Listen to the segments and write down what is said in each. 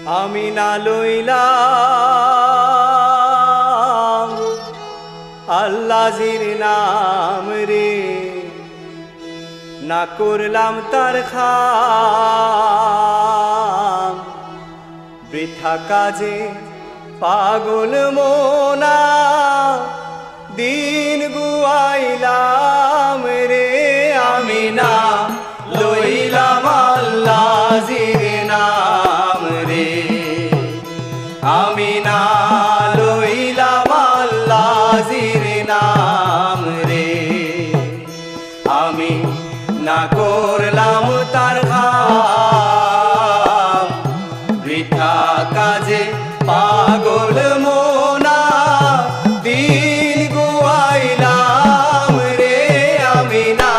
আমি না লইলাম আল্লাহর নাম রে, না করলাম তার খাম। বৃথা কাজে পাগল মোনা দিন গুয়াইলাম রে। আমি না লইলাম আল্লাহর নাম রে, আমি না লইলাম আল্লাহর নাম রে। আমি না করলাম তার খাম, বৃথা কাজে পাগল মোনা দিন গুয়াইলাম রে। আমি না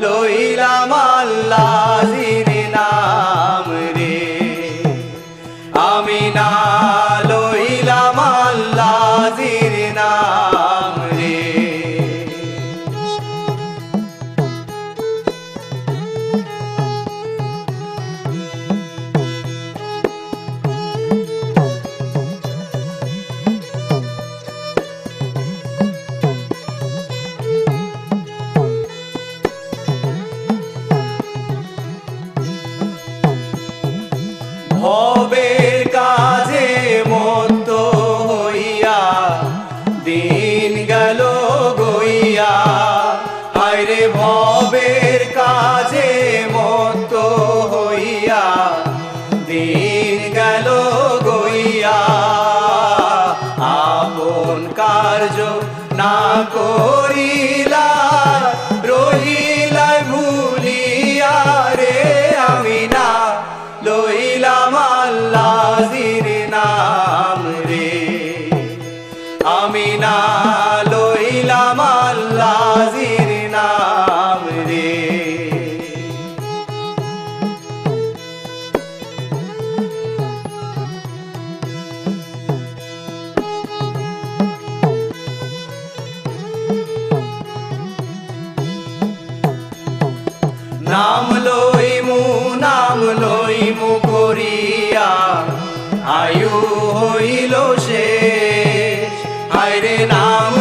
লইলাম আল্লাহর নাম রে, আমি না লইলাম আল্লাহর নাম রে। ভবের কাজে মত্ত হইয়া দিন গেল গইয়া, হায়রে ভবের কাজে মত্ত হইয়া দিন গেল গইয়া। আপন কার্য না করিলা রহিলা ভুলিয়া রে। আমি না লইলাম আল্লাহর নাম রে, আমি না লইলাম আল্লাহর নাম রে। নাম লইমু করিয়া আয়ু হইল শেষ, হায়রে নাম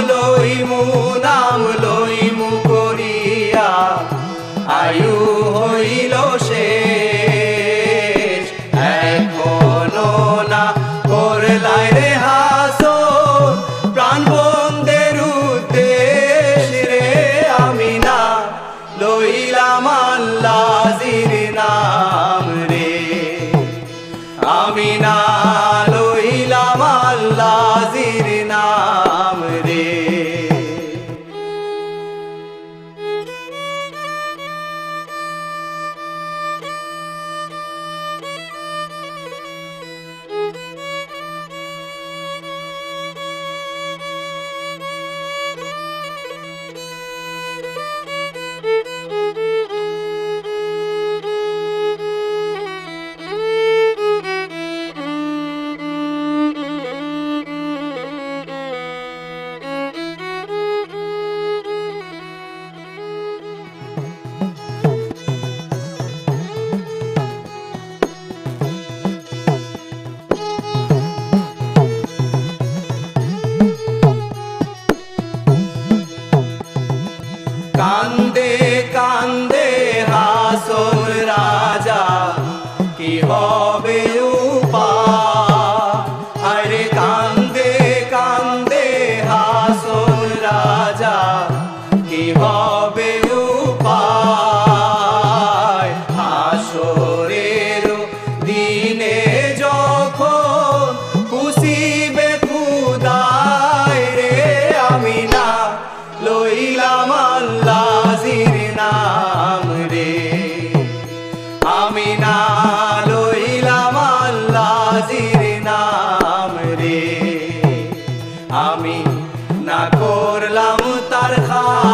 লইমু করিয়া আয়ু হইল শেষ। এখনো না করলাই রে হাসন প্রাণ বন্ধের উদ্দেশ রে। আমি না লইলাম আল্লাহর নাম রে, আমি না লইলাম আল্লাহর নাম রে। কান্দে কান্দে হাসন রাজা কি হবে উপায়, আরে কান্দে কান্দে হাসন রাজা কি হবে উপায়। হাসরের দিনে যখন খুশিবে খুদায় রে। আমি না লইলাম আল্লাহর নাম রে, আমি না লইলাম আল্লাহর নাম রে। আমি না করলাম তার খাম।